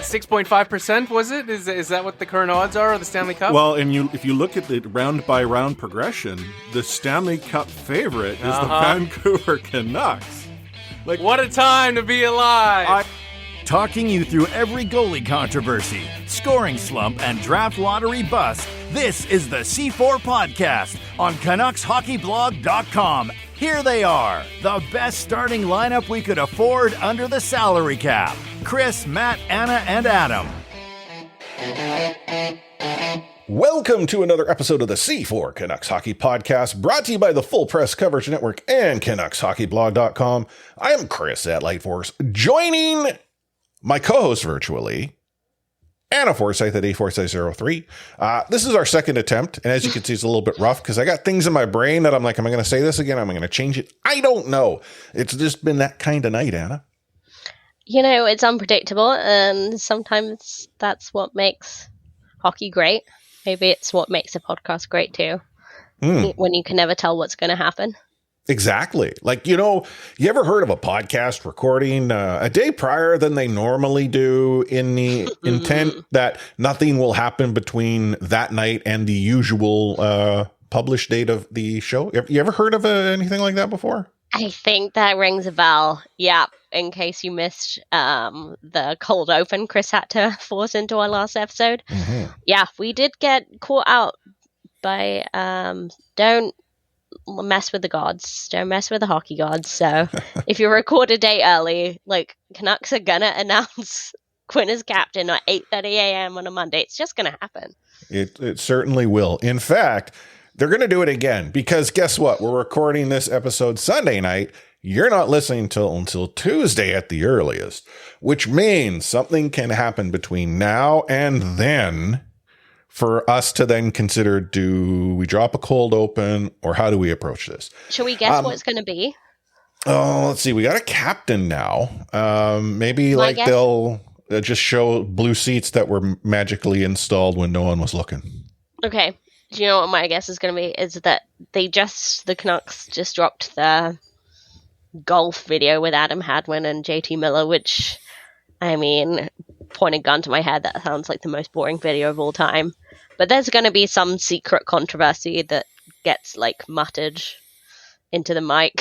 6.5%, was it? Is that what the current odds are of the Stanley Cup? Well, and if you look at the round-by-round progression, the Stanley Cup favorite is the Vancouver Canucks. Like, what a time to be alive! Talking you through every goalie controversy, scoring slump, and draft lottery bust, this is the C4 Podcast on CanucksHockeyBlog.com. Here they are, the best starting lineup we could afford under the salary cap. Chris, Matt, Anna, and Adam. Welcome to another episode of the C4 Canucks Hockey Podcast, brought to you by the Full Press Coverage Network and CanucksHockeyBlog.com. I am Chris at Lightforce, joining my co-host virtually, Anna Forsyth at A403. This is our second attempt, and as you can see, it's a little bit rough because I got things in my brain that I'm like, am I going to say this again? Am I going to change it? I don't know. It's just been that kind of night, Anna. You know, it's unpredictable, and sometimes that's what makes hockey great. Maybe it's what makes a podcast great, too, when you can never tell what's going to happen. Exactly. Like, you know, you ever heard of a podcast recording a day prior than they normally do in the intent that nothing will happen between that night and the usual published date of the show? You ever heard of anything like that before? I think that rings a bell. Yeah. In case you missed the cold open Chris had to force into our last episode. Mm-hmm. Yeah, we did get caught out by don't mess with the gods. Don't mess with the hockey gods. So if you record a day early, like Canucks are gonna announce Quinn as captain at 8:30 a.m. on a Monday. It's just gonna happen. It certainly will. In fact, they're gonna do it again because guess what? We're recording this episode Sunday night. You're not listening until Tuesday at the earliest, which means something can happen between now and then for us to then consider, do we drop a cold open or how do we approach this? Shall we guess what it's going to be? Oh, let's see. We got a captain now. Maybe like they'll just show blue seats that were magically installed when no one was looking. Okay. Do you know what my guess is going to be? Is that the Canucks just dropped the golf video with Adam Hadwin and JT Miller, which, I mean, point a gun to my head, that sounds like the most boring video of all time. But there's going to be some secret controversy that gets like muttered into the mic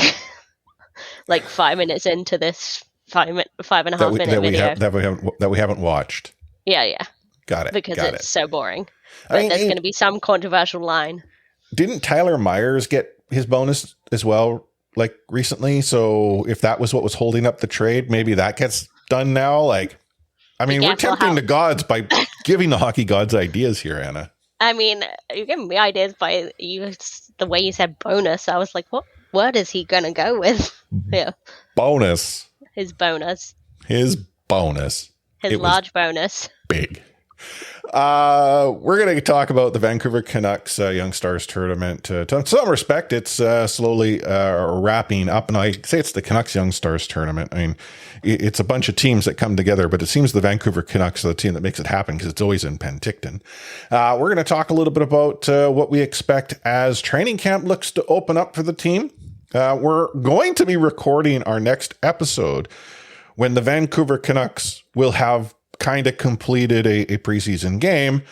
like 5 minutes into this 5.5 minute video that we haven't watched. Yeah. Got it. Because it's so boring. But there's going to be some controversial line. Didn't Tyler Myers get his bonus as well, like recently? So if that was what was holding up the trade, maybe that gets done now. Like, I mean, we're tempting the gods by giving the hockey gods ideas here, Anna. I mean, you're giving me ideas by the way you said bonus. I was like, what word is he going to go with? Yeah. Bonus. His bonus. His bonus. His large bonus. Big. We're going to talk about the Vancouver Canucks Young Stars tournament. To some respect, it's slowly wrapping up, and I say it's the Canucks Young Stars tournament. I mean, it's a bunch of teams that come together, but it seems the Vancouver Canucks are the team that makes it happen because it's always in Penticton. We're going to talk a little bit about what we expect as training camp looks to open up for the team. We're going to be recording our next episode when the Vancouver Canucks will have kind of completed a preseason game.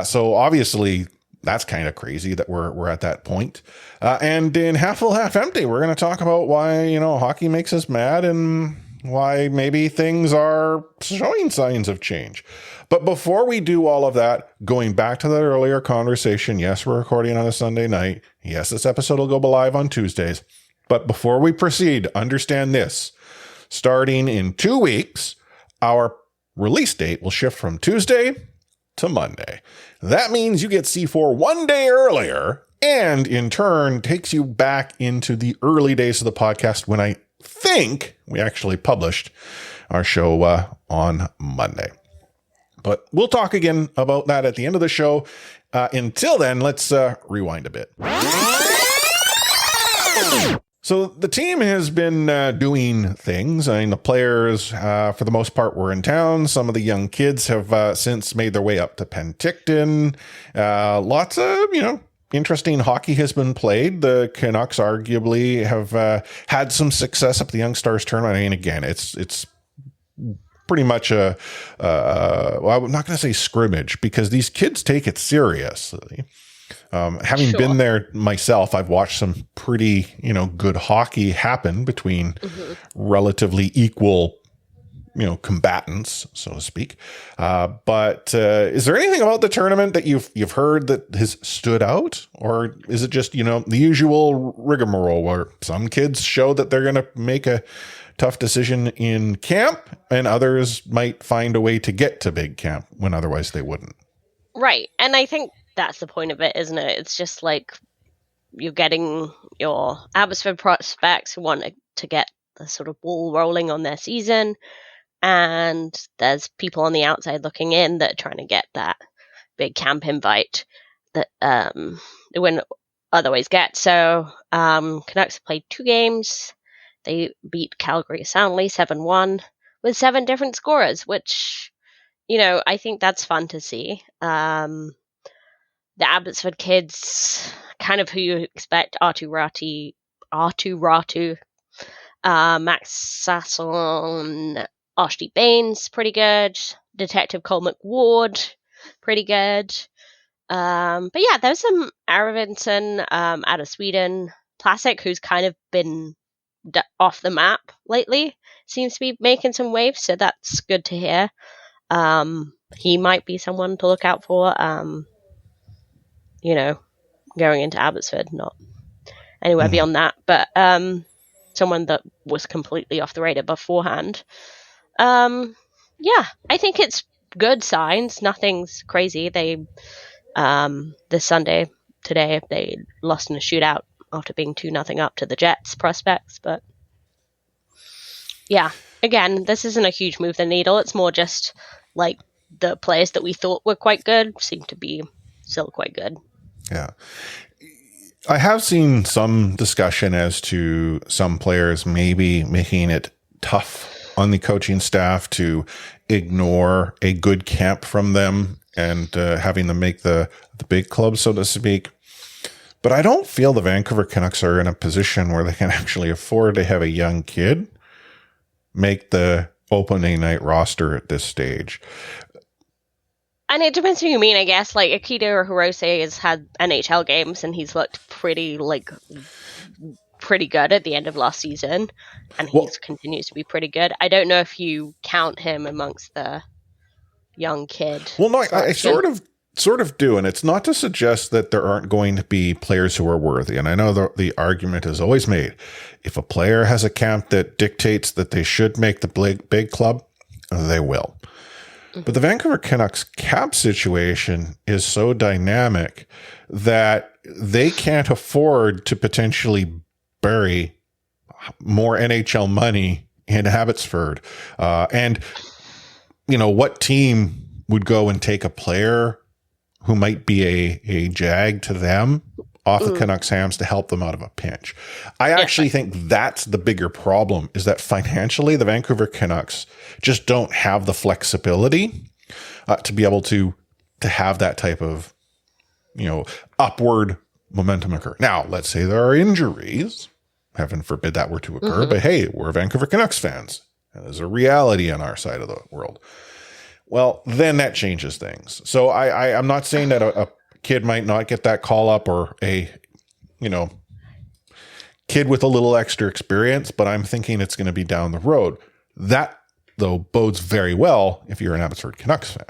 So obviously that's kind of crazy that we're at that point. And in Half Full, Half Empty, we're going to talk about why, you know, hockey makes us mad and why maybe things are showing signs of change. But before we do all of that, going back to that earlier conversation, yes, we're recording on a Sunday night. Yes, this episode will go live on Tuesdays. But before we proceed, understand this. Starting in 2 weeks, our release date will shift from Tuesday to Monday. That means you get C4 1 day earlier and in turn takes you back into the early days of the podcast when I think we actually published our show on Monday. But we'll talk again about that at the end of the show. Until then, let's rewind a bit. So the team has been doing things. I mean, the players, for the most part, were in town. Some of the young kids have since made their way up to Penticton. Lots of, interesting hockey has been played. The Canucks arguably have had some success up the Young Stars tournament. I mean, again, it's pretty much well, I'm not going to say scrimmage because these kids take it seriously. Having been there myself, I've watched some pretty, good hockey happen between relatively equal, combatants, so to speak. But is there anything about the tournament that you've heard that has stood out, or is it just the usual rigmarole where some kids show that they're going to make a tough decision in camp, and others might find a way to get to big camp when otherwise they wouldn't? Right, and I think that's the point of it, isn't it? It's just like you're getting your Abbotsford prospects who want to get the sort of ball rolling on their season, and there's people on the outside looking in that are trying to get that big camp invite that they wouldn't otherwise get. So Canucks played 2 games. They beat Calgary soundly 7-1 with 7 different scorers, which, I think that's fun to see. The Abbotsford kids, kind of who you expect, Artu Ratu, Max Sasson, Ashti Baines, pretty good. Detective Cole McWard, pretty good. But yeah, there's some Aravinson out of Sweden. Plasek, who's kind of been off the map lately, seems to be making some waves, so that's good to hear. He might be someone to look out for, going into Abbotsford, not anywhere beyond that, but someone that was completely off the radar beforehand. I think it's good signs. Nothing's crazy. They this Sunday, today, they lost in a shootout after being 2-0 up to the Jets prospects, but yeah, again, this isn't a huge move the needle. It's more just like the players that we thought were quite good seem to be still quite good. Yeah. I have seen some discussion as to some players maybe making it tough on the coaching staff to ignore a good camp from them and having them make the big club, so to speak. But I don't feel the Vancouver Canucks are in a position where they can actually afford to have a young kid make the opening night roster at this stage. And it depends who you mean, I guess. Like, Akito Hirose has had NHL games, and he's looked pretty good at the end of last season, and he continues to be pretty good. I don't know if you count him amongst the young kid. Well, no, I sort of do, and it's not to suggest that there aren't going to be players who are worthy. And I know the argument is always made. If a player has a camp that dictates that they should make the big club, they will. But the Vancouver Canucks cap situation is so dynamic that they can't afford to potentially bury more NHL money in Abbotsford. And, what team would go and take a player who might be a jag to them off the Canucks' hands to help them out of a pinch? I actually think that's the bigger problem, is that financially the Vancouver Canucks just don't have the flexibility to be able to have that type of, upward momentum occur. Now, let's say there are injuries. Heaven forbid that were to occur, but hey, we're Vancouver Canucks fans. And there's a reality on our side of the world. Well, then that changes things. So I'm not saying that a kid might not get that call up, or a, kid with a little extra experience, but I'm thinking it's going to be down the road. That, though, bodes very well if you're an Abbotsford Canucks fan.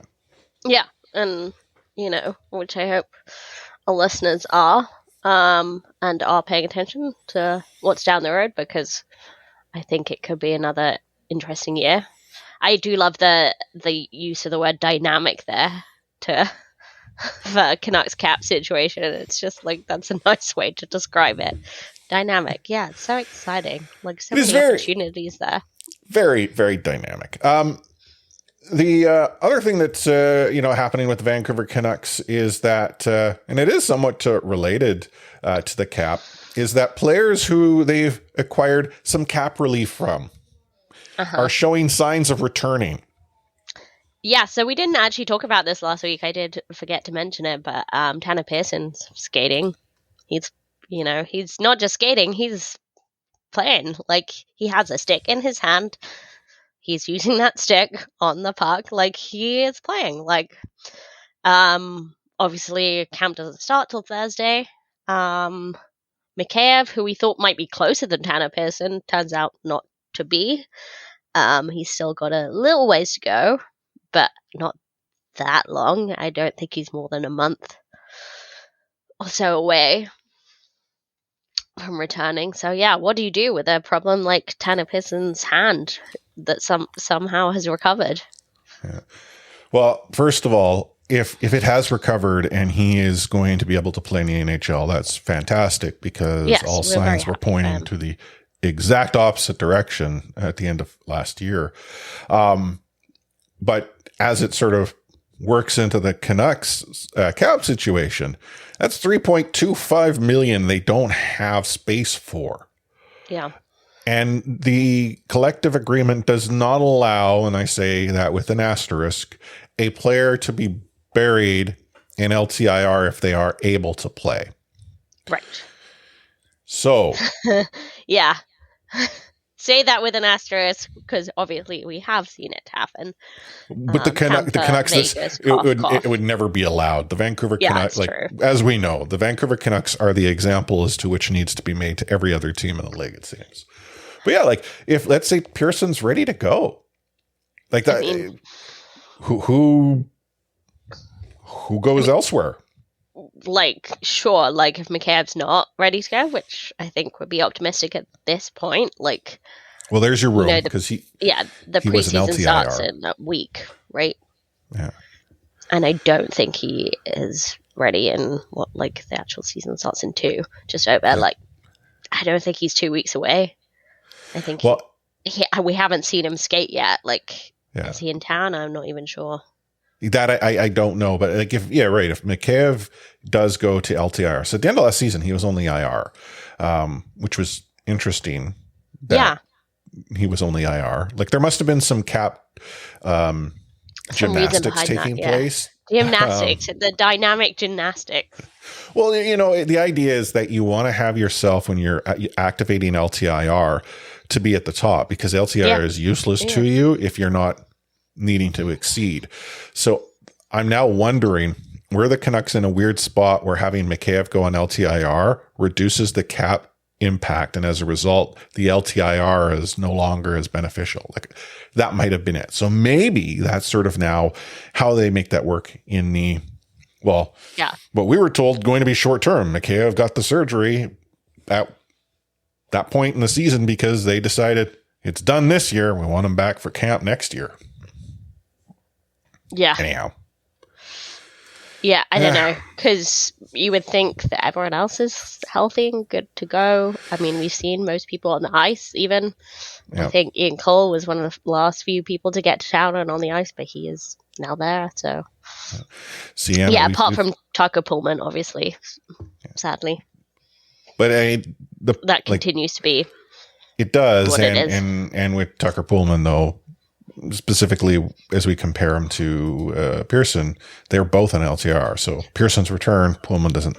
Yeah, and, which I hope our listeners are, and are paying attention to what's down the road, because I think it could be another interesting year. I do love the use of the word dynamic there for Canucks cap situation. It's just like, that's a nice way to describe it. Dynamic. Yeah, it's so exciting. Like, so many opportunities there. Very, very dynamic. The other thing that's, happening with the Vancouver Canucks is that, and it is somewhat related to the cap, is that players who they've acquired some cap relief from are showing signs of returning. Yeah, so we didn't actually talk about this last week. I did forget to mention it, but Tanner Pearson's skating. He's not just skating, he's playing. Like, he has a stick in his hand. he's using that stick on the puck like he is playing. Like, obviously, camp doesn't start till Thursday. Mikheyev, who we thought might be closer than Tanner Pearson, turns out not to be. He's still got a little ways to go, but not that long. I don't think he's more than a month or so away from returning. So yeah, what do you do with a problem like Tanner Pearson's hand that somehow has recovered? Yeah. Well, first of all, if it has recovered and he is going to be able to play in the NHL, that's fantastic, because all signs were pointing to the exact opposite direction at the end of last year. But as it sort of works into the Canucks cap situation, that's $3.25 million they don't have space for. Yeah. And the collective agreement does not allow, and I say that with an asterisk, a player to be buried in LTIR if they are able to play. Right. So. Yeah. Say that with an asterisk, because obviously we have seen it happen. But the Canucks, it would never be allowed. The Vancouver Canucks, as we know, the Vancouver Canucks are the example as to which needs to be made to every other team in the league, it seems. But yeah, like if let's say Pearson's ready to go, like that, who goes elsewhere? Like, sure, like if Mikheyev's not ready to go, which I think would be optimistic at this point, like. Well, there's your room, because the preseason starts in a week, right? Yeah. And I don't think he is ready in the actual season starts in 2, just over. Yeah. I don't think he's 2 weeks away. I think we haven't seen him skate yet. Is he in town? I'm not even sure. That I don't know, but if Mikheyev does go to LTIR, so at the end of last season he was only IR, which was interesting. He was only IR. Like there must have been some cap gymnastics taking place. Gymnastics, the dynamic gymnastics. Well, the idea is that you want to have yourself, when you're activating LTIR, to be at the top, because LTIR is useless to you if you're not needing to exceed. So I'm now wondering, were the Canucks in a weird spot where having Mikheyev go on LTIR reduces the cap impact, and as a result, the LTIR is no longer as beneficial? That might have been it. So maybe that's sort of now how they make that work in the, what we were told going to be short term. Mikheyev got the surgery at that point in the season because they decided it's done this year. We want him back for camp next year. Yeah. Anyhow. Yeah, I don't know, because you would think that everyone else is healthy and good to go. I mean, we've seen most people on the ice even. I think Ian Cole was one of the last few people to get to town and on the ice, but he is now there. So, apart from Tucker Pullman, obviously, sadly. But that continues to be. It does, what it is. And with Tucker Pullman, though, specifically as we compare him to Pearson, they're both on LTR. So Pearson's return, Pullman doesn't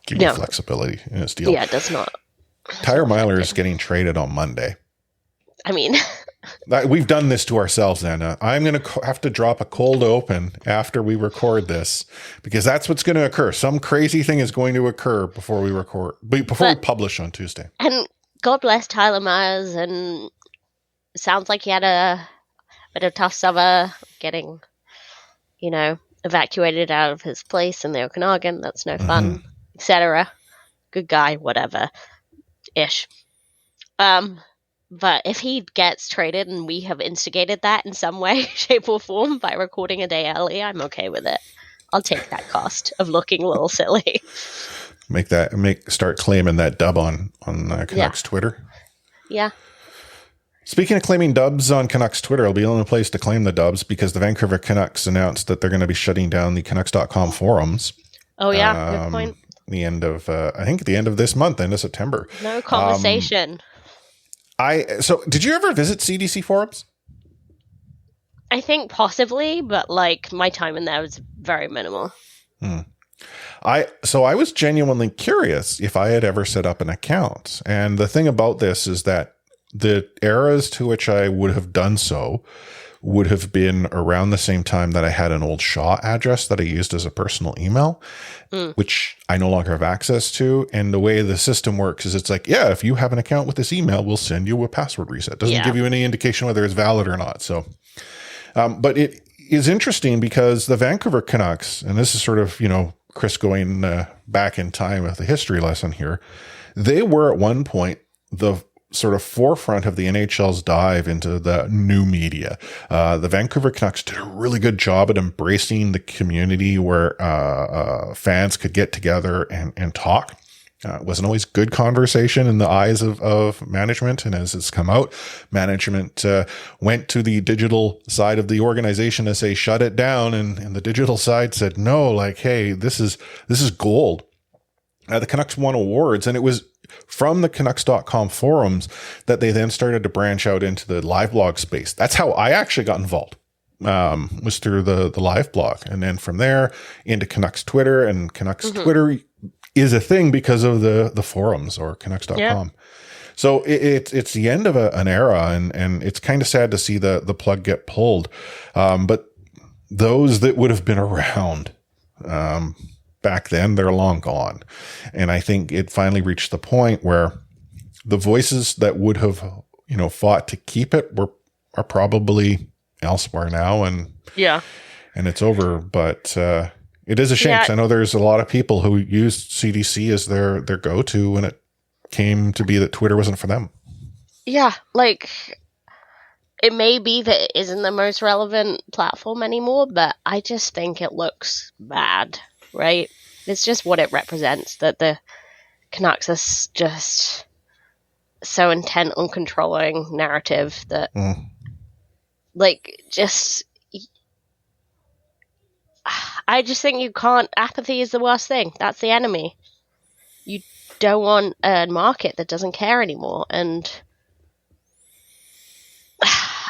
give you flexibility in his deal. Yeah, it does not. Tyler Myler is getting traded on Monday. I mean, we've done this to ourselves, Anna. I'm going to have to drop a cold open after we record this, because that's what's going to occur. Some crazy thing is going to occur before we we publish on Tuesday. And God bless Tyler Myers, and it sounds like he had a bit of tough summer getting, evacuated out of his place in the Okanagan. That's no fun, etc. Good guy, whatever, ish. But if he gets traded and we have instigated that in some way, shape, or form by recording a day early, I'm okay with it. I'll take that cost of looking a little silly. Start claiming that dub on Canucks Twitter. Yeah. Speaking of claiming dubs on Canucks Twitter, it'll be the only place to claim the dubs, because the Vancouver Canucks announced that they're going to be shutting down the Canucks.com forums. Oh, yeah. Good point. The end of, I think at the end of this month, end of September. No conversation. So did you ever visit CDC forums? I think possibly, but my time in there was very minimal. I was genuinely curious if I had ever set up an account. And the thing about this is that the eras to which I would have done so would have been around the same time that I had an old Shaw address that I used as a personal email, which I no longer have access to. And the way the system works is it's like, yeah, if you have an account with this email, we'll send you a password reset. Doesn't give you any indication whether it's valid or not. So, but it is interesting because the Vancouver Canucks, and this is sort of, Chris going back in time with the history lesson here, they were at one point the sort of forefront of the NHL's dive into the new media. The Vancouver Canucks did a really good job at embracing the community where fans could get together and talk. It wasn't always good conversation in the eyes of management. And as it's come out, management went to the digital side of the organization to say, shut it down. And the digital side said, no, like, hey, this is gold. The Canucks won awards, and it was from the Canucks.com forums that they then started to branch out into the live blog space. That's how I actually got involved, was through the live blog. And then from there into Canucks Twitter, and Canucks Twitter is a thing because of the forums or Canucks.com. Yeah. So it's the end of an era, and it's kind of sad to see the plug get pulled. But those that would have been around, back then, they're long gone. And I think it finally reached the point where the voices that would have, fought to keep it are probably elsewhere now. And it's over. But it is a shame, 'cause I know there's a lot of people who used CDC as their go-to when it came to be that Twitter wasn't for them. Yeah, like, it may be that it isn't the most relevant platform anymore, but I just think it looks bad. Right? It's just what it represents, that the Canucks are just so intent on controlling narrative that, I just think apathy is the worst thing. That's the enemy. You don't want a market that doesn't care anymore. And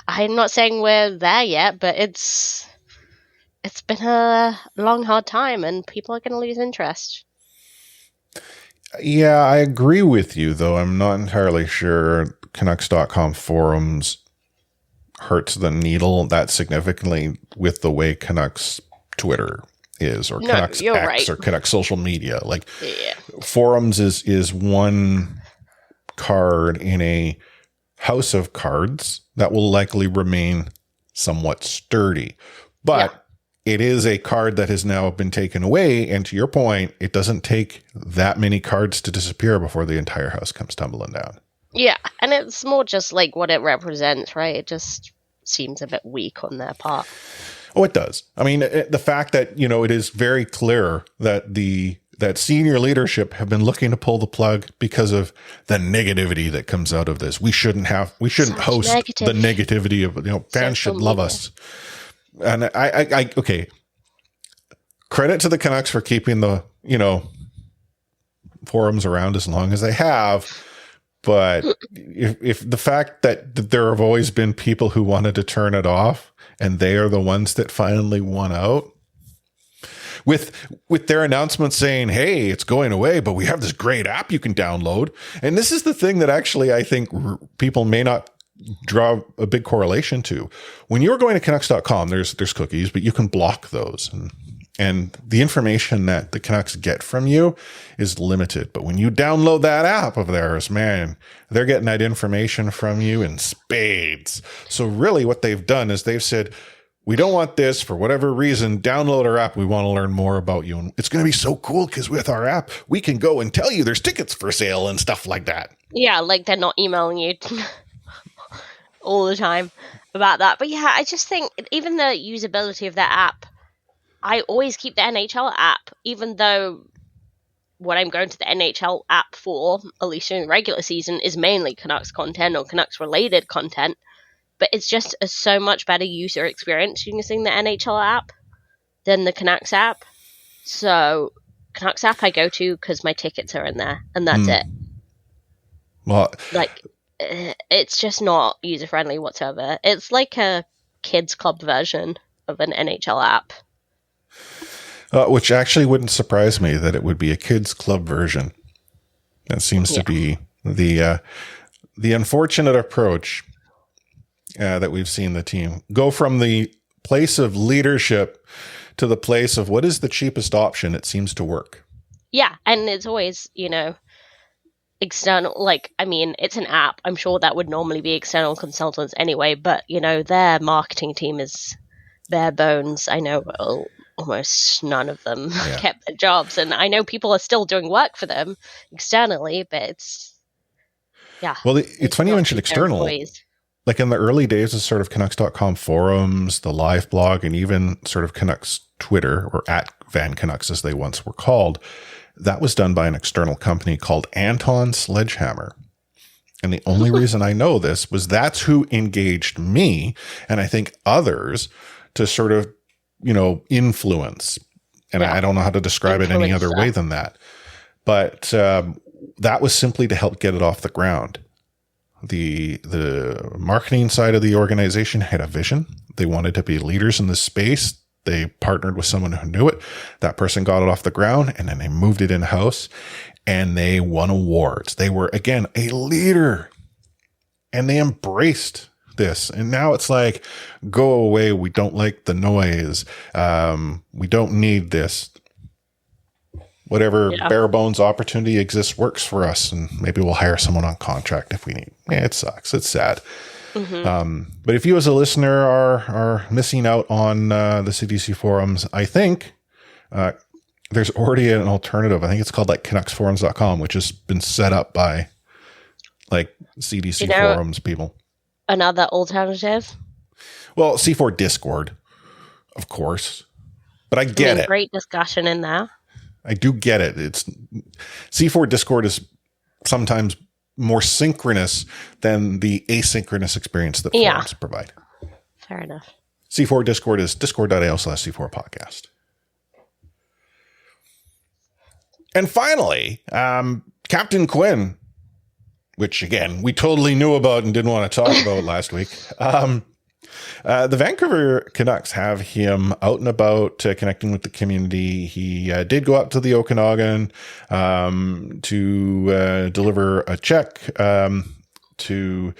I'm not saying we're there yet, but it's been a long, hard time, and people are going to lose interest. Yeah, I agree with you, though. I'm not entirely sure Canucks.com forums hurts the needle that significantly with the way Canucks Twitter is, or Canucks X, right, or Canucks social media. Like, forums is one card in a house of cards that will likely remain somewhat sturdy. But it is a card that has now been taken away. And to your point, it doesn't take that many cards to disappear before the entire house comes tumbling down. Yeah. And it's more just like what it represents, right? It just seems a bit weak on their part. Oh, it does. I mean, the fact that, it is very clear that that senior leadership have been looking to pull the plug because of the negativity that comes out of this. We shouldn't host the negativity of, fans should love us. And I okay. Credit to the Canucks for keeping the, forums around as long as they have. But if the fact that there have always been people who wanted to turn it off, and they are the ones that finally won out with their announcement saying, hey, it's going away, but we have this great app you can download. And this is the thing that actually I think people may not draw a big correlation to. When you're going to Canucks.com, there's cookies, but you can block those. And the information that the Canucks get from you is limited. But when you download that app of theirs, man, they're getting that information from you in spades. So really what they've done is they've said, we don't want this for whatever reason. Download our app. We want to learn more about you. And it's going to be so cool because with our app, we can go and tell you there's tickets for sale and stuff like that. Yeah, like they're not emailing you all the time about that. But yeah, I just think even the usability of that app, I always keep the NHL app, even though what I'm going to the NHL app for, at least during the regular season, is mainly Canucks content or Canucks-related content. But it's just a so much better user experience using the NHL app than the Canucks app. So, Canucks app I go to because my tickets are in there, and that's it. Well, it's just not user-friendly whatsoever. It's like a kids club version of an NHL app. Which actually wouldn't surprise me that it would be a kids club version. That seems to be the the unfortunate approach that we've seen the team go from the place of leadership to the place of what is the cheapest option. It seems to work. Yeah, and it's always, external, it's an app. I'm sure that would normally be external consultants anyway, but, their marketing team is bare bones. I know almost none of them kept their jobs, and I know people are still doing work for them externally, but it's, Well, it's funny you mentioned external. Employees. Like in the early days of sort of Canucks.com forums, the live blog, and even sort of Canucks Twitter, or at Van Canucks as they once were called, that was done by an external company called Anton Sledgehammer. And the only reason I know this was that's who engaged me, and I think others, to sort of, influence. And I don't know how to describe it any other way than that. But that was simply to help get it off the ground. The marketing side of the organization had a vision. They wanted to be leaders in this space. They partnered with someone who knew it. That person got it off the ground, and then they moved it in-house, and they won awards. They were, again, a leader, and they embraced this. And now it's like, go away. We don't like the noise. We don't need this. Whatever bare bones opportunity exists works for us, and maybe we'll hire someone on contract if we need. Yeah, it sucks. It's sad. Mm-hmm. But if you as a listener are missing out on the CDC forums, I think there's already an alternative. I think it's called like CanucksForums.com, which has been set up by like CDC forums people. Another alternative? Well, C4 Discord, of course. But I get it. Great discussion in there. I do get it. It's C4 Discord is sometimes more synchronous than the asynchronous experience that forums provide. Fair enough. C4 Discord is discord.ao/C4 podcast. And finally, Captain Quinn, which again, we totally knew about and didn't want to talk about last week. The Vancouver Canucks have him out and about connecting with the community. He did go up to the Okanagan to deliver a check to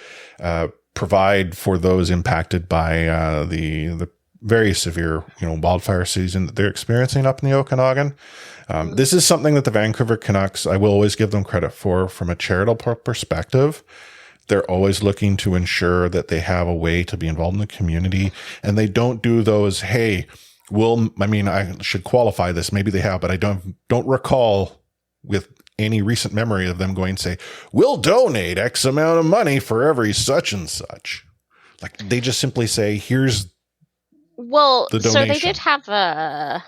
provide for those impacted by the very severe wildfire season that they're experiencing up in the Okanagan. This is something that the Vancouver Canucks, I will always give them credit for from a charitable perspective. They're always looking to ensure that they have a way to be involved in the community, and they don't do those, hey, I should qualify this. Maybe they have, but I don't recall with any recent memory of them going to say, we'll donate X amount of money for every such and such. Like they just simply say, here's the donation. So they did have a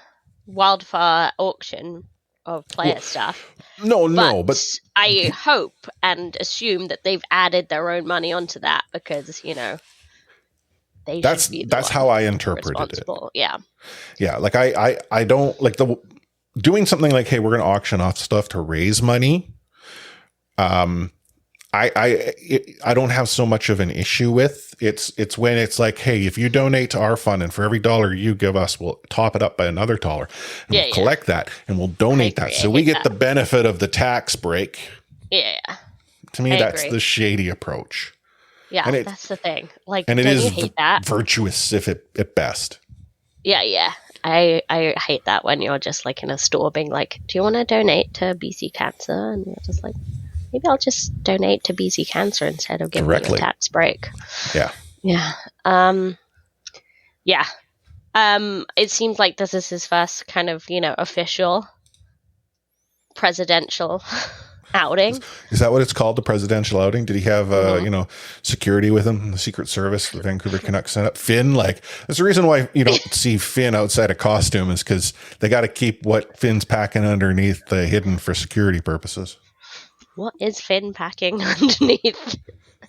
wildfire auction of player stuff. But I hope and assume that they've added their own money onto that because, they that's how I interpreted it. Yeah. Like I don't like doing something like, hey, we're going to auction off stuff to raise money. I don't have so much of an issue with it's when it's like, hey, if you donate to our fund and for every $1 you give us, we'll top it up by another $1 and we'll collect that and we'll donate that. So we get the benefit of the tax break. Yeah. To me, that's the shady approach. Yeah, that's the thing. Like, and it don't is you hate that? Virtuous at best. Yeah. I hate that when you're just like in a store being like, do you want to donate to BC Cancer? And you're just like, maybe I'll just donate to BC Cancer instead of giving you a tax break. Yeah. It seems like this is his first kind of, official presidential outing. Is that what it's called, the presidential outing? Did he have, security with him, the Secret Service, the Vancouver Canucks sent up? Finn, that's the reason why you don't see Finn outside a costume is because they got to keep what Finn's packing underneath hidden for security purposes. What is Finn packing underneath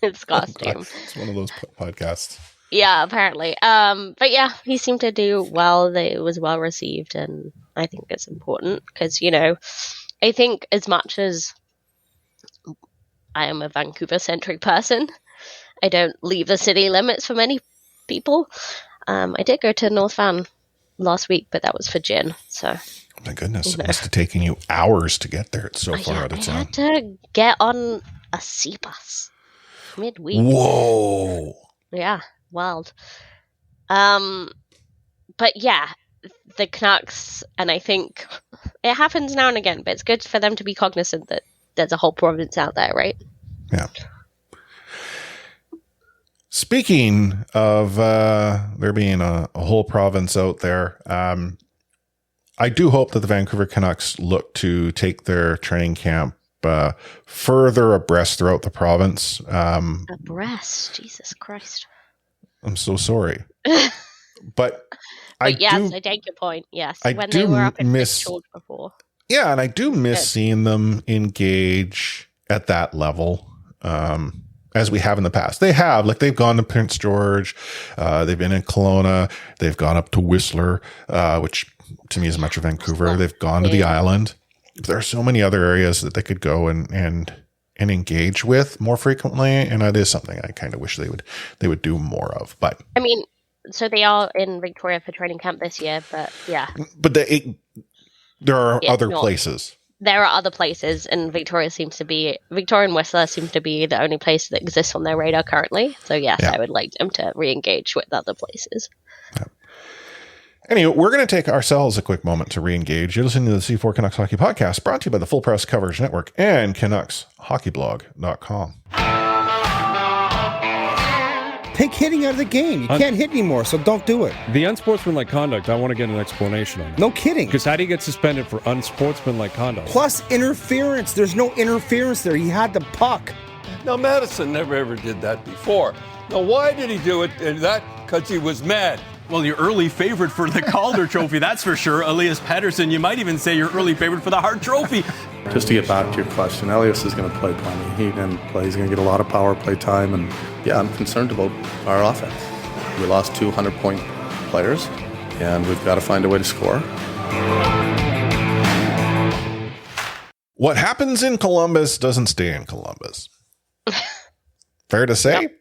his costume? It's one of those podcasts. Yeah, apparently. But yeah, he seemed to do well. It was well received, and I think it's important because, I think as much as I am a Vancouver-centric person, I don't leave the city limits for many people. I did go to North Van last week, but that was for gin, so... My goodness, it must have taken you hours to get there. It's so far out of town. I had to get on a C bus. midweek. Whoa. Yeah, wild. But yeah, the Canucks, and I think it happens now and again, but it's good for them to be cognizant that there's a whole province out there, right? Yeah. Speaking of there being a whole province out there, I do hope that the Vancouver Canucks look to take their training camp further abreast throughout the province. Abreast? Jesus Christ. I'm so sorry. But I take your point. Yes, I when do they were up in miss George before. Yeah, and I do miss seeing them engage at that level, as we have in the past. They've gone to Prince George, they've been in Kelowna, they've gone up to Whistler, which to me is Metro Vancouver. They've gone to the island. There are so many other areas that they could go and engage with more frequently, and that is something I kind of wish they would do more of. But I mean, so they are in Victoria for training camp this year, but yeah. But there are other places. There are other places, and Victoria and Whistler seem to be the only place that exists on their radar currently. So yes, I would like them to re-engage with other places. Yeah. Anyway, we're going to take ourselves a quick moment to re-engage. You're listening to the C4 Canucks Hockey Podcast, brought to you by the Full Press Coverage Network and CanucksHockeyBlog.com. Take hitting out of the game. You can't hit anymore, so don't do it. The unsportsmanlike conduct, I want to get an explanation on that. No kidding. Because how do you get suspended for unsportsmanlike conduct? Plus interference. There's no interference there. He had the puck. Now, Madison never ever did that before. Now, why did he do it? And that because he was mad. Well, your early favorite for the Calder Trophy, that's for sure. Elias Pettersson, you might even say your early favorite for the Hart Trophy. Just to get back to your question, Elias is going to play plenty. He didn't play. He's going to get a lot of power play time. And, yeah, I'm concerned about our offense. We lost 200-point players, and we've got to find a way to score. What happens in Columbus doesn't stay in Columbus. Fair to say? Yep.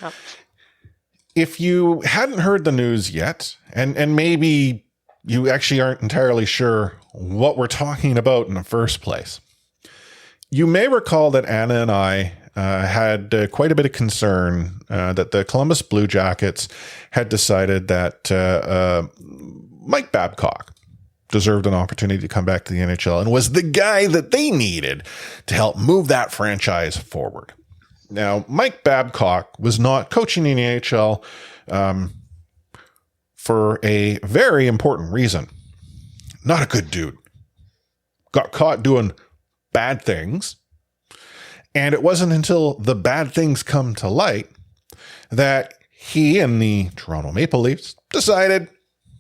Yep. If you hadn't heard the news yet, and maybe you actually aren't entirely sure what we're talking about in the first place, you may recall that Anna and I had quite a bit of concern that the Columbus Blue Jackets had decided that Mike Babcock deserved an opportunity to come back to the NHL and was the guy that they needed to help move that franchise forward. Now, Mike Babcock was not coaching in the NHL for a very important reason. Not a good dude. Got caught doing bad things. And it wasn't until the bad things come to light that he and the Toronto Maple Leafs decided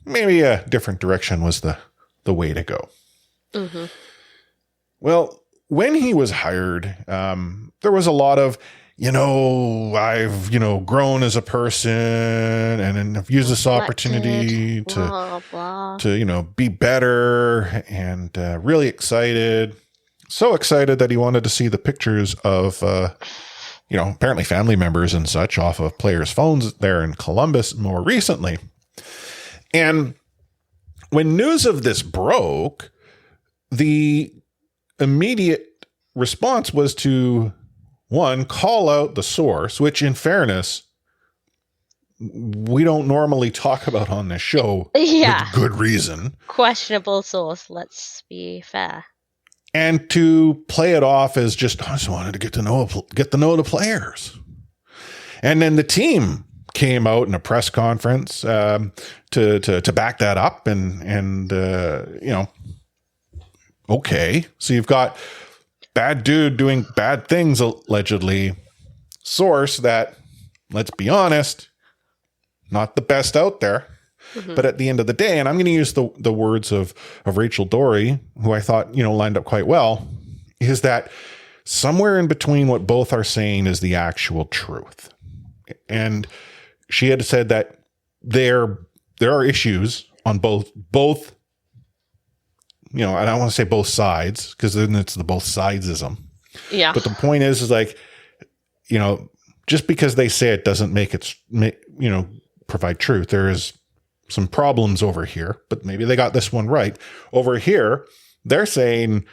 maybe a different direction was the way to go. Mm-hmm. Well, when he was hired, there was a lot of, I've, grown as a person and I've used this opportunity to be better and really excited. So excited that he wanted to see the pictures of, apparently family members and such off of players' phones there in Columbus more recently. And when news of this broke, the immediate response was to, one, call out the source, which in fairness, we don't normally talk about on this show with good reason. Questionable source, let's be fair. And to play it off as just, I just wanted to get to know the players. And then the team came out in a press conference to back that up and okay. So you've got bad dude doing bad things, allegedly. Source that, let's be honest, not the best out there. Mm-hmm. But at the end of the day, and I'm going to use the words of Rachel Dory, who I thought, lined up quite well, is that somewhere in between what both are saying is the actual truth. And she had said that there are issues on both, and I don't want to say both sides because then it's the both sidesism. Yeah. But the point is like, just because they say it doesn't make it, provide truth. There is some problems over here, but maybe they got this one right. Over here, they're saying,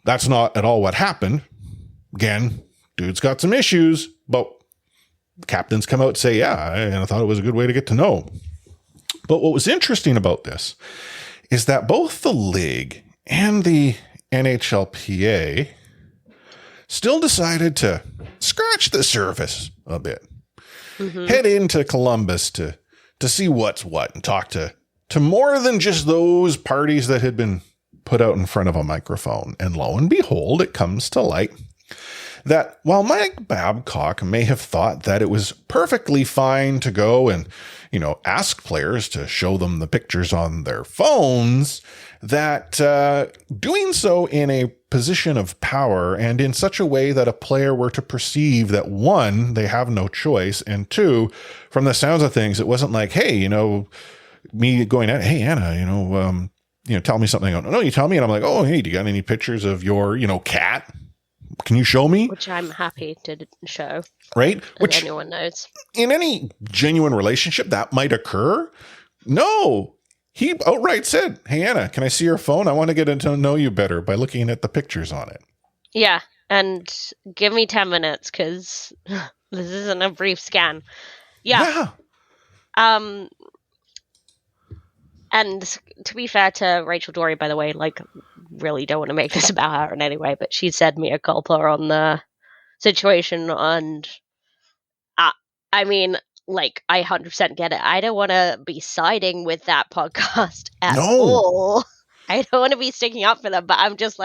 that's not at all what happened. again, dude's got some issues, but captains come out and say, yeah, and I thought it was a good way to get to know. But what was interesting about this is that both the league and the NHLPA still decided to scratch the surface a bit, head into Columbus to see what's what and talk to more than just those parties that had been put out in front of a microphone. And lo and behold, it comes to light that while Mike Babcock may have thought that it was perfectly fine to go and, ask players to show them the pictures on their phones, that doing so in a position of power and in such a way that a player were to perceive that, one, they have no choice, and two, from the sounds of things, it wasn't like, hey, me going out, hey, Anna, tell me something. No, you tell me. And I'm like, oh, hey, do you got any pictures of your, cat? Can you show me? Which I'm happy to show. Right? Which anyone knows. In any genuine relationship, that might occur. No. He outright said, hey, Anna, can I see your phone? I want to get to know you better by looking at the pictures on it. Yeah. And give me 10 minutes because this isn't a brief scan. Yeah. And to be fair to Rachel Dory, by the way, really don't want to make this about her in any way, but she said mea culpa on the situation, and I 100% get it. I don't want to be siding with that podcast at all. I don't want to be sticking up for them, but I'm just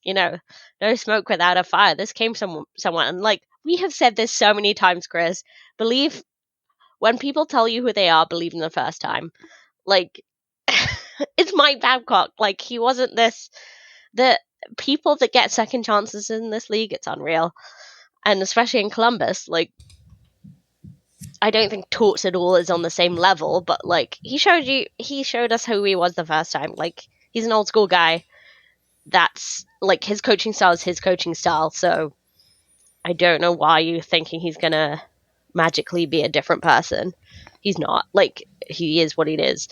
no smoke without a fire. This came from someone, and we have said this so many times, Chris. Believe when people tell you who they are, believe them the first time. It's Mike Babcock. He wasn't this. The people that get second chances in this league, it's unreal. And especially in Columbus, I don't think Torts at all is on the same level, but he showed us who he was the first time. He's an old school guy. That's his coaching style is his coaching style. So I don't know why you're thinking he's gonna magically be a different person. He's not. He is what he is.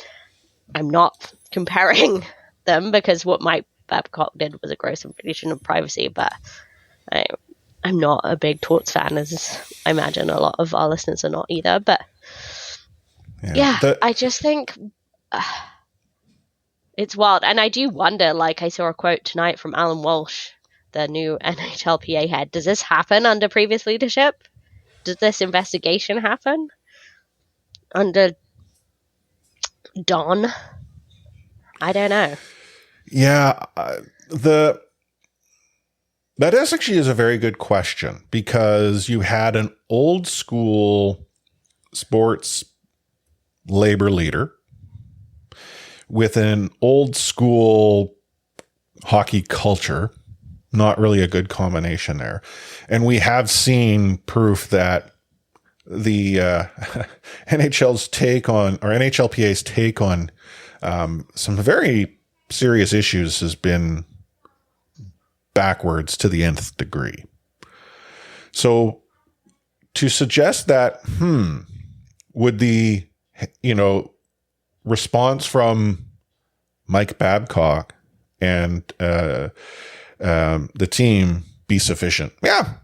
I'm not comparing them because what Mike Babcock did was a gross invasion of privacy, but I'm not a big Torts fan, as I imagine a lot of our listeners are not either. But I just think it's wild. And I do wonder, I saw a quote tonight from Alan Walsh, the new NHLPA head. Does this happen under previous leadership? Does this investigation happen under Don? I don't know. Yeah, that actually is a very good question, because you had an old school sports labor leader with an old school hockey culture. Not really a good combination there. And we have seen proof that the NHLPA's take on some very serious issues has been backwards to the nth degree. So to suggest that, would the, response from Mike Babcock and the team be sufficient? Yeah.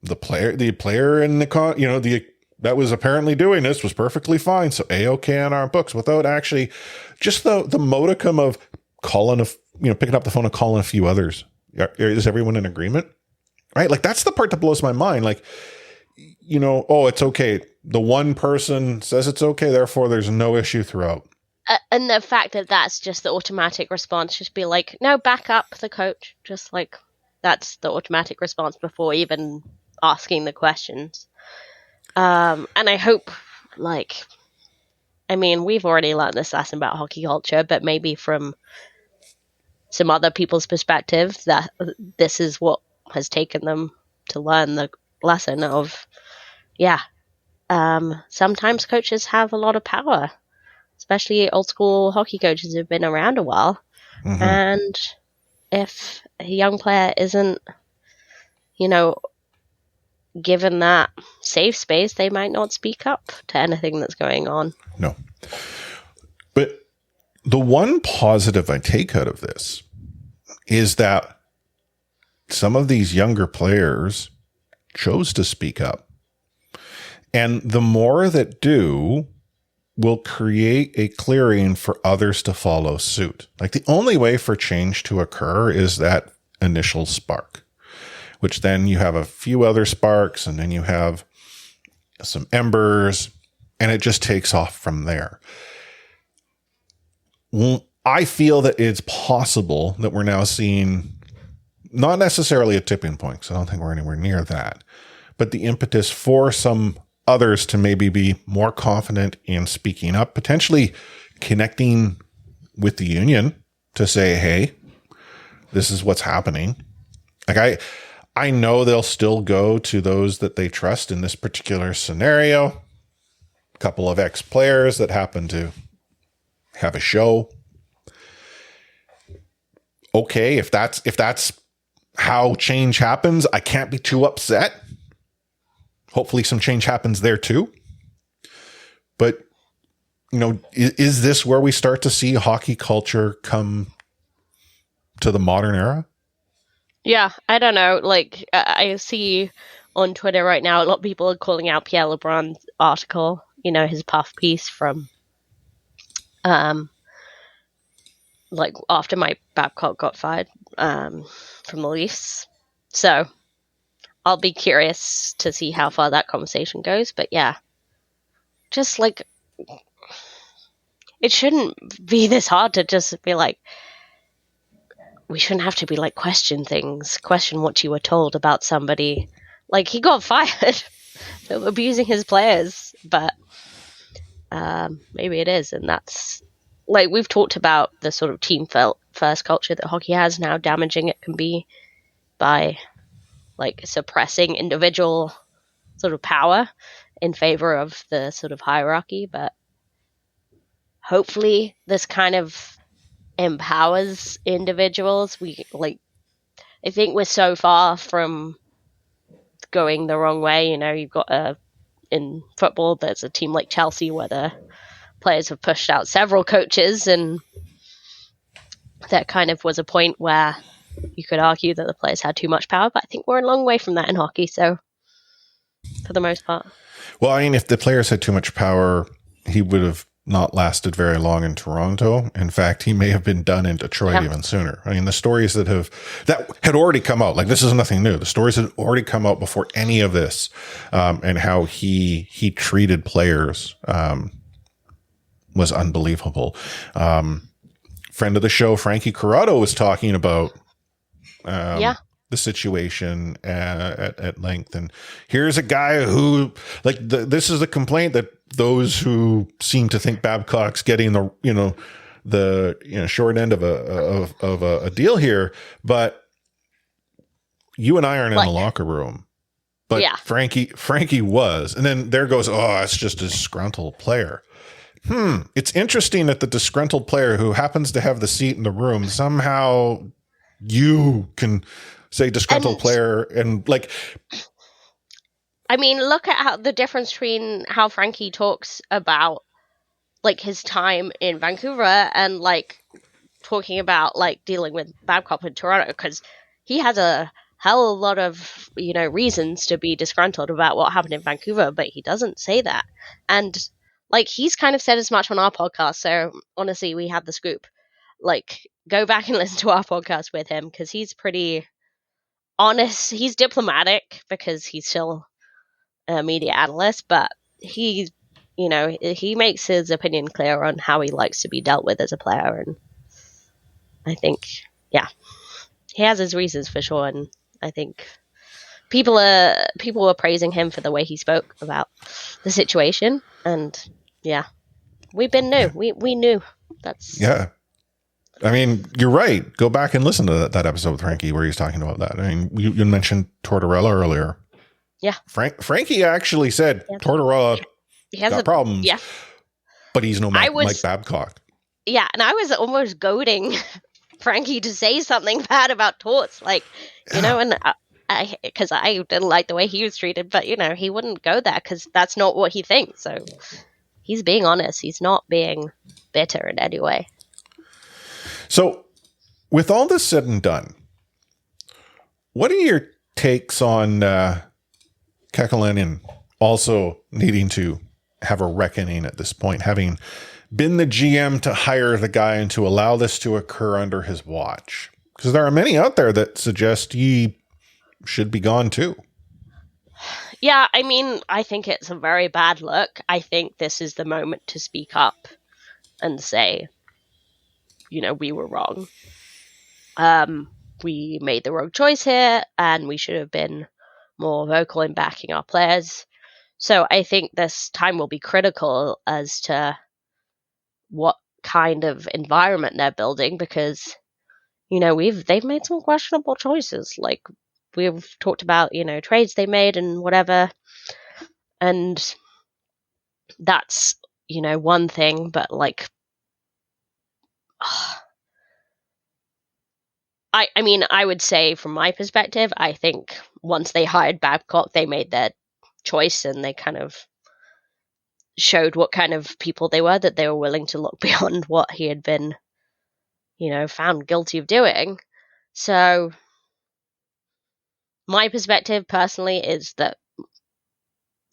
The player in the that was apparently doing this was perfectly fine. So A-OK on our books, without actually just the modicum of calling picking up the phone and calling a few others. Is everyone in agreement? Right? That's the part that blows my mind. It's okay. The one person says it's okay, therefore there's no issue throughout. And the fact that that's just the automatic response, just be no, back up the coach. Just that's the automatic response before even asking the questions. And I hope, we've already learned this lesson about hockey culture, but maybe from some other people's perspective, that this is what has taken them to learn the lesson of, sometimes coaches have a lot of power, especially old school hockey coaches who've been around a while. Mm-hmm. And if a young player isn't, given that safe space, they might not speak up to anything that's going on. No. But the one positive I take out of this is that some of these younger players chose to speak up. And the more that do will create a clearing for others to follow suit. Like, the only way for change to occur is that initial spark, which then you have a few other sparks, and then you have some embers, and it just takes off from there. I feel that it's possible that we're now seeing not necessarily a tipping point, because I don't think we're anywhere near that, but the impetus for some others to maybe be more confident in speaking up, potentially connecting with the union to say, hey, this is what's happening. Like, I know they'll still go to those that they trust in this particular scenario. A couple of ex-players that happen to have a show. Okay, if that's how change happens, I can't be too upset. Hopefully some change happens there too. But, you know, is this where we start to see hockey culture come to the modern era? Yeah, I don't know. Like, I see on Twitter right now, a lot of people are calling out Pierre LeBrun's article, you know, his puff piece from, like, after Mike Babcock got fired from the Leafs. So I'll be curious to see how far that conversation goes. But yeah, just like, it shouldn't be this hard to just be like, we shouldn't have to be like, question things, question what you were told about somebody. Like, he got fired for abusing his players, but maybe it is. And that's, like, we've talked about the sort of team first culture that hockey has, and how damaging it can be by, like, suppressing individual sort of power in favor of the sort of hierarchy. But hopefully this kind of empowers individuals. I think we're so far from going the wrong way. You know, you've got in football, there's a team like Chelsea where the players have pushed out several coaches, and that kind of was a point where you could argue that the players had too much power. But I think we're a long way from that in hockey, so for the most part. Well, I mean, if the players had too much power, he would have not lasted very long in Toronto. In fact, he may have been done in Detroit even sooner. I mean, the stories that had already come out, like, this is nothing new. The stories had already come out before any of this, and how he treated players was unbelievable. Friend of the show, Frankie Corrado, was talking about the situation at length. And here's a guy who, like, this is a complaint that those who seem to think Babcock's getting the short end of a deal here, but you and I aren't in the locker room. But yeah. Frankie was. And then there goes, oh, it's just a disgruntled player. It's interesting that the disgruntled player who happens to have the seat in the room, somehow you can say disgruntled player, and like, I mean, look at how the difference between how Frankie talks about, like, his time in Vancouver and, like, talking about, like, dealing with Babcock in Toronto, because he has a hell of a lot of, you know, reasons to be disgruntled about what happened in Vancouver, but he doesn't say that. And, like, he's kind of said as much on our podcast, so honestly, we have the scoop. Like, go back and listen to our podcast with him, because he's pretty honest. He's diplomatic because he's still a media analyst, but he makes his opinion clear on how he likes to be dealt with as a player. And I think, yeah, he has his reasons for sure. And I think people were praising him for the way he spoke about the situation. And yeah, we've been new. We knew. That's, yeah. I mean, you're right. Go back and listen to that episode with Frankie where he's talking about that. I mean, you mentioned Tortorella earlier. Yeah. Frankie actually said Tortorella got problems. Yeah. But he's no Mike Babcock. Yeah, and I was almost goading Frankie to say something bad about Torts, like, you know, and because I didn't like the way he was treated, but, you know, he wouldn't go there because that's not what he thinks. So he's being honest. He's not being bitter in any way. So, with all this said and done, What are your takes on Kekalainen also needing to have a reckoning at this point, having been the GM to hire the guy and to allow this to occur under his watch? Because there are many out there that suggest he should be gone too. Yeah, I mean, I think it's a very bad look. I think this is the moment to speak up and say, we were wrong. We made the wrong choice here, and we should have been more vocal in backing our players. So I think this time will be critical as to what kind of environment they're building, because, they've made some questionable choices. Like, we've talked about, trades they made and whatever. And that's, one thing, but like, I would say from my perspective, I think once they hired Babcock, they made their choice and they kind of showed what kind of people they were, that they were willing to look beyond what he had been, found guilty of doing. So my perspective personally is that,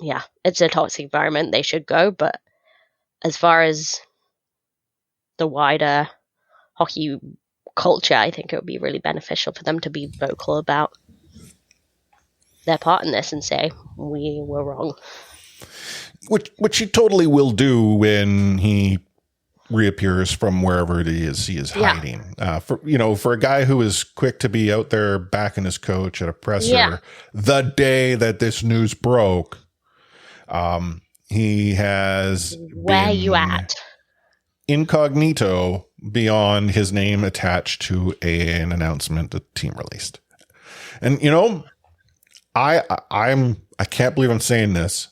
yeah, it's a toxic environment. They should go. But as far as the wider hockey culture, I think it would be really beneficial for them to be vocal about their part in this and say, we were wrong. Which he totally will do when he reappears from wherever it is he is hiding. For a guy who is quick to be out there backing his coach at a presser the day that this news broke, he has where you at incognito beyond his name attached to an announcement the team released. And I can't believe I'm saying this.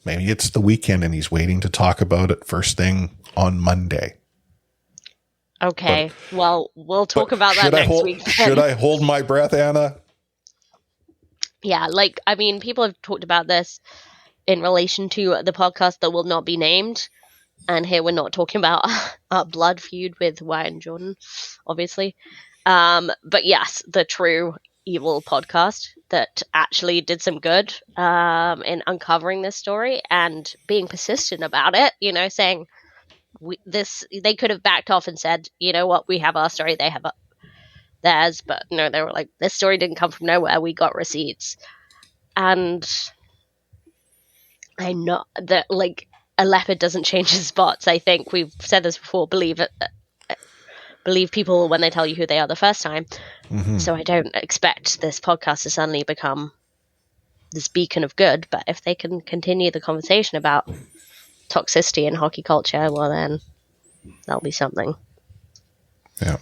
Maybe it's the weekend and he's waiting to talk about it first thing on Monday. Okay, well, we'll talk about that next week. Should I hold my breath, Anna? Yeah, people have talked about this in relation to the podcast that will not be named. And here we're not talking about our blood feud with Wyatt and Jordan, obviously. But yes, the true evil podcast that actually did some good in uncovering this story and being persistent about it, saying they could have backed off and said, you know what, we have our story, they have theirs. But no, they were like, this story didn't come from nowhere, we got receipts. And I know that, a leopard doesn't change his spots. I think we've said this before. Believe people when they tell you who they are the first time. Mm-hmm. So I don't expect this podcast to suddenly become this beacon of good. But if they can continue the conversation about toxicity in hockey culture, well, then that'll be something. Yeah.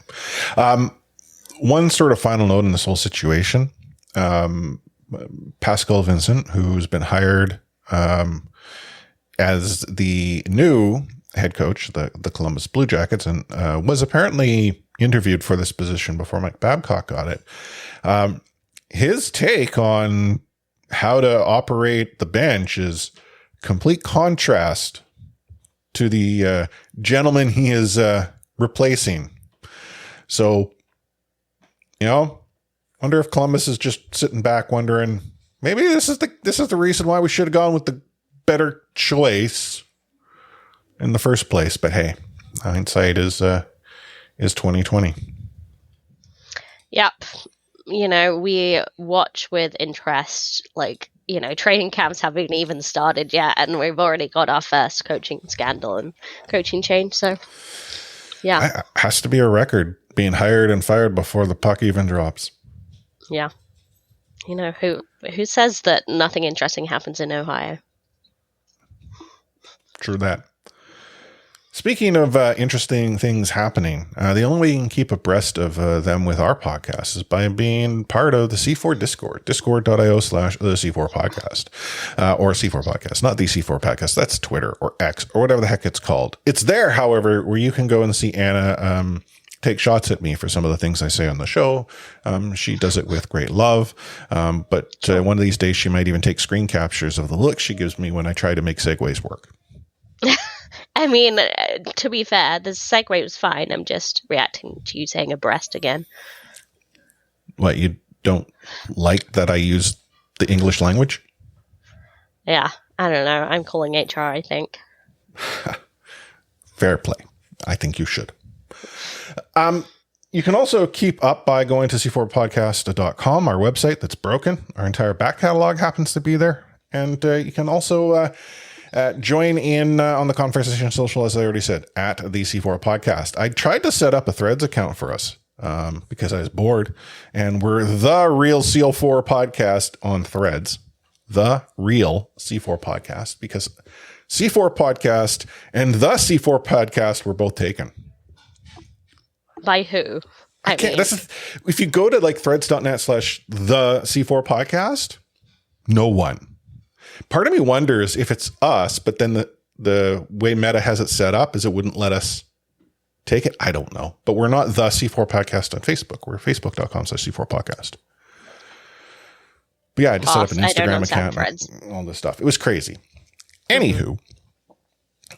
One sort of final note in this whole situation. Pascal Vincent, who's been hired as the new head coach, the Columbus Blue Jackets, and was apparently interviewed for this position before Mike Babcock got it. His take on how to operate the bench is complete contrast to the gentleman he is replacing. So, wonder if Columbus is just sitting back wondering, maybe this is the reason why we should have gone with the better choice in the first place. But hey, hindsight is 2020. Yep. We watch with interest, training camps haven't even started yet, and we've already got our first coaching scandal and coaching change. So, yeah. Has to be a record, being hired and fired before the puck even drops. Yeah. Who says that nothing interesting happens in Ohio? True that. Speaking of interesting things happening, the only way you can keep abreast of them with our podcast is by being part of the C4 Discord, discord.io/the C4 podcast, or C4 podcast, not the C4 podcast. That's Twitter or X or whatever the heck it's called. It's there, however, where you can go and see Anna take shots at me for some of the things I say on the show. She does it with great love. But one of these days she might even take screen captures of the look she gives me when I try to make segues work. I mean, to be fair, the segue was fine. I'm just reacting to you saying a breast again. What, you don't like that I use the English language. Yeah, I don't know. I'm calling HR, I think. Fair play. I think you should. You can also keep up by going to c4podcast.com, our website that's broken. Our entire back catalog happens to be there. And you can also join in on the conversation social, as I already said, at the C4 Podcast. I tried to set up a Threads account for us because I was bored. And we're the real CO4 Podcast on Threads. The real C4 Podcast, because C4 Podcast and the C4 Podcast were both taken. By who? I can't. If you go to like threads.net/the C4 Podcast, no one. Part of me wonders if it's us, but then the way Meta has it set up is it wouldn't let us take it. I don't know, but we're not the C4 Podcast on Facebook. We're facebook.com/C4 Podcast. But yeah, I just set up an Instagram account and all this stuff. It was crazy. Anywho,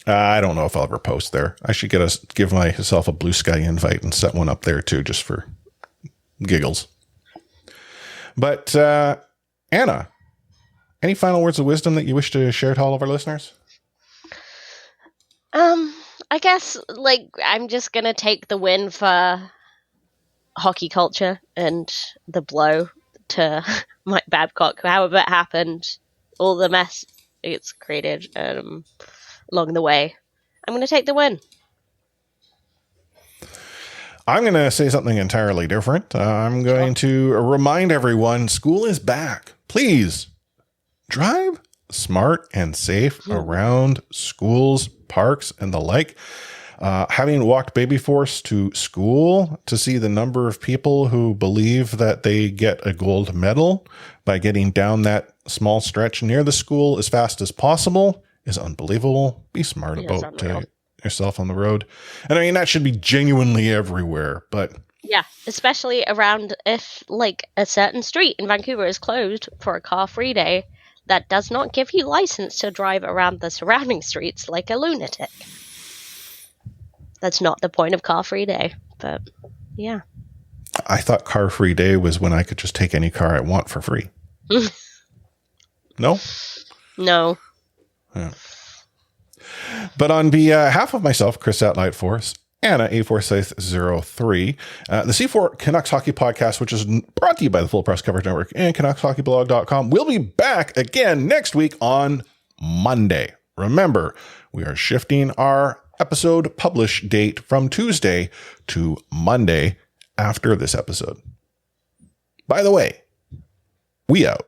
I don't know if I'll ever post there. I should give myself a Blue Sky invite and set one up there too, just for giggles. But Anna, any final words of wisdom that you wish to share to all of our listeners? I guess I'm just gonna take the win for hockey culture and the blow to Mike Babcock, however it happened, all the mess it's created along the way. I'm going to take the win. I'm going to say something entirely different. I'm going to remind everyone school is back. Please drive smart and safe around schools, parks, and the like. Having walked Baby Force to school to see the number of people who believe that they get a gold medal by getting down that small stretch near the school as fast as possible is unbelievable. Be smart about yourself on the road. And I mean, that should be genuinely everywhere, but yeah, especially around if a certain street in Vancouver is closed for a car-free day, that does not give you license to drive around the surrounding streets like a lunatic. That's not the point of car-free day, but yeah. I thought car-free day was when I could just take any car I want for free. No? No. Yeah. But on behalf of myself, Chris at Light Force, Anna A4603, the C4 Canucks Hockey Podcast, which is brought to you by the Full Press Coverage Network and CanucksHockeyBlog.com, we'll be back again next week on Monday. Remember, we are shifting our episode publish date from Tuesday to Monday after this episode. By the way, we out.